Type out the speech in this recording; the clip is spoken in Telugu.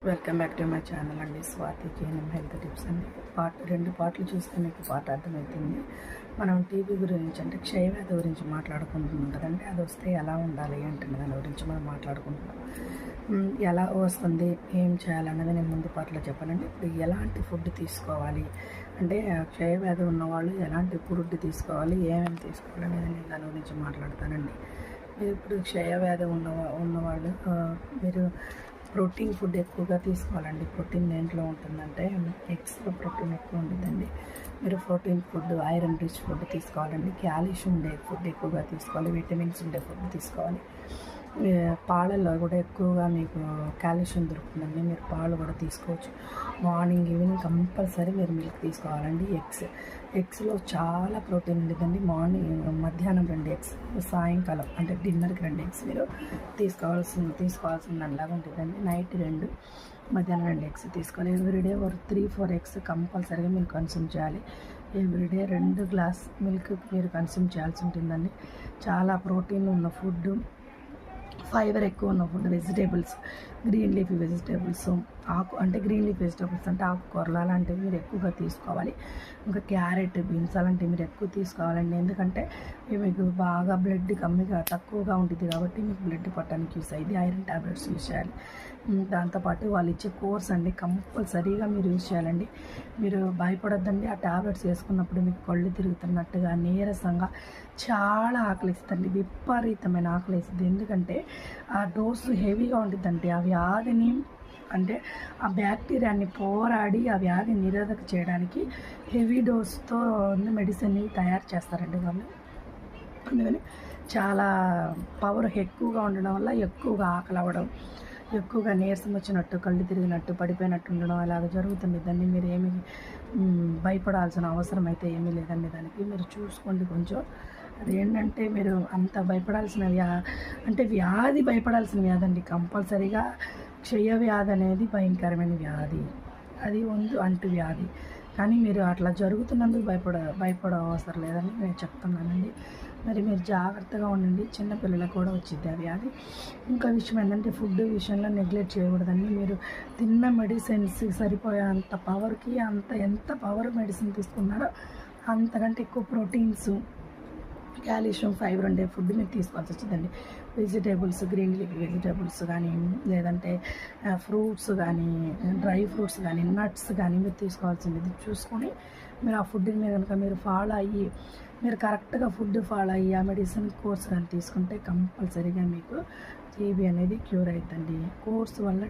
Welcome back to my channel అండి. స్వాతి కేఎన్ఎం హెల్త్ టిప్స్ అండి. రెండు పాటలు చూస్తే మీకు పాట అర్థమవుతుంది. మనం టీబీ గురించి అంటే క్షయవ్యాధి గురించి మాట్లాడుకుంటున్నాం కదండి. అది వస్తే ఎలా ఉండాలి అంటే దాని గురించి మనం మాట్లాడుకుంటున్నాం. ఎలా వస్తుంది, ఏం చేయాలన్నది నేను ముందు పాటలో చెప్పాలండి. ఇప్పుడు ఎలాంటి ఫుడ్ తీసుకోవాలి అంటే క్షయవ్యాధి ఉన్నవాళ్ళు ఎలాంటి ఫుడ్ తీసుకోవాలి, ఏమేమి తీసుకోవాలి అనేది నేను దాని గురించి మాట్లాడతానండి. మీరు ఇప్పుడు క్షయవ్యాధి ఉన్నవాళ్ళు మీరు ప్రోటీన్ ఫుడ్ ఎక్కువగా తీసుకోవాలండి. ప్రోటీన్ దేంట్లో ఉంటుందంటే ఎగ్స్లో ప్రోటీన్ ఎక్కువ ఉంటుందండి. మీరు protein food, iron rich food తీసుకోవాలండి. కాల్షియం ఉండే ఫుడ్ ఎక్కువగా తీసుకోవాలి. విటమిన్స్ ఉండే ఫుడ్ తీసుకోవాలి. పాలల్లో కూడా ఎక్కువగా మీకు కాల్షియం దొరుకుతుందండి. మీరు పాలు కూడా తీసుకోవచ్చు. మార్నింగ్ ఈవినింగ్ కంపల్సరీ మీరు మిల్క్ తీసుకోవాలండి. ఎగ్స్లో చాలా ప్రోటీన్ ఉండేదండి. మధ్యాహ్నం 2 ఎగ్స్, సాయంకాలం అంటే డిన్నర్కి 2 ఎగ్స్ మీరు తీసుకోవాల్సిన దానిలాగా ఉంటుందండి. నైట్ 2, మధ్యాహ్నం 2 ఎగ్స్ తీసుకోవాలి. ఎవ్రీడే ఒక 3-4 ఎగ్స్ కంపల్సరీగా మీరు కన్స్యూమ్ చేయాలి. ఎవ్రీడే 2 గ్లాస్ మిల్క్ మీరు కన్స్యూమ్ చేయాల్సి ఉంటుందండి. చాలా ప్రోటీన్ ఉన్న ఫుడ్, ఫైబర్ ఎక్కువ ఉన్న food, vegetables, green leafy vegetables, green leaf vegetables అంటే ఆకుకూరలు అలాంటివి మీరు ఎక్కువగా తీసుకోవాలి. ఇంకా క్యారెట్, బీన్స్ అలాంటివి మీరు ఎక్కువ తీసుకోవాలండి. ఎందుకంటే మీకు బాగా బ్లడ్ తక్కువగా ఉంటుంది కాబట్టి మీకు బ్లడ్ పట్టడానికి యూస్ అయ్యింది. ఐరన్ ట్యాబ్లెట్స్ యూస్ చేయాలి. దాంతోపాటు వాళ్ళు ఇచ్చే కోర్స్ అండి కంపల్సరీగా మీరు యూస్ చేయాలండి. మీరు భయపడొద్దండి. ఆ ట్యాబ్లెట్స్ వేసుకున్నప్పుడు మీకు కళ్ళు తిరుగుతున్నట్టుగా, నీరసంగా, చాలా ఆకలిస్తుంది, విపరీతమైన ఆకలిస్తుంది. ఎందుకంటే ఆ డోసు హెవీగా ఉంటుందండి. ఆ వ్యాధిని అంటే ఆ బ్యాక్టీరియాని పోరాడి ఆ వ్యాధి నిరోధక చేయడానికి హెవీ డోస్తో మెడిసిన్ని తయారు చేస్తారండి వాళ్ళు. అందుకని చాలా పవర్ ఎక్కువగా ఉండడం వల్ల ఎక్కువగా ఆకలి అవ్వడం, ఎక్కువగా నీరసం వచ్చినట్టు, కళ్ళు తిరిగినట్టు, పడిపోయినట్టు ఉండడం అలాగ జరుగుతుంది. దాన్ని మీరు ఏమి భయపడాల్సిన అవసరం అయితే ఏమీ లేదండి. దానికి మీరు చూసుకోండి కొంచెం. అదేంటంటే మీరు అంత భయపడాల్సిన వ్యాధి భయపడాల్సిన వ్యాధి అండి. కంపల్సరీగా క్షయవ్యాధి అనేది భయంకరమైన వ్యాధి. అది అంటు వ్యాధి. కానీ మీరు అట్లా జరుగుతున్నందుకు భయపడ అవసరం లేదని నేను చెప్తున్నానండి. మరి మీరు జాగ్రత్తగా ఉండండి. చిన్నపిల్లలకు కూడా వచ్చింది ఆ వ్యాధి. ఇంకా విషయం ఏంటంటే ఫుడ్ విషయంలో నెగ్లెక్ట్ చేయకూడదండి. మీరు తిన్న మెడిసిన్స్ సరిపోయేంత పవర్కి ఎంత పవర్ మెడిసిన్ తీసుకున్నారో అంతకంటే ఎక్కువ ప్రోటీన్స్, కాల్షియం, ఫైబర్ ఉండే ఫుడ్ మీరు తీసుకోవాల్సి వచ్చిందండి. వెజిటేబుల్స్, గ్రీన్ లీఫీ వెజిటేబుల్స్ కానీ, లేదంటే ఫ్రూట్స్ కానీ, డ్రై ఫ్రూట్స్ కానీ, నట్స్ కానీ మీరు తీసుకోవాల్సింది. చూసుకొని మీరు ఆ ఫుడ్ని మీరు ఫాలో అయ్యి, మీరు కరెక్ట్గా ఫుడ్ ఫాలో అయ్యి ఆ మెడిసిన్ కోర్స్ కానీ తీసుకుంటే కంపల్సరీగా మీకు టీబీ అనేది క్యూర్ అవుతుందండి. కోర్స్ వల్ల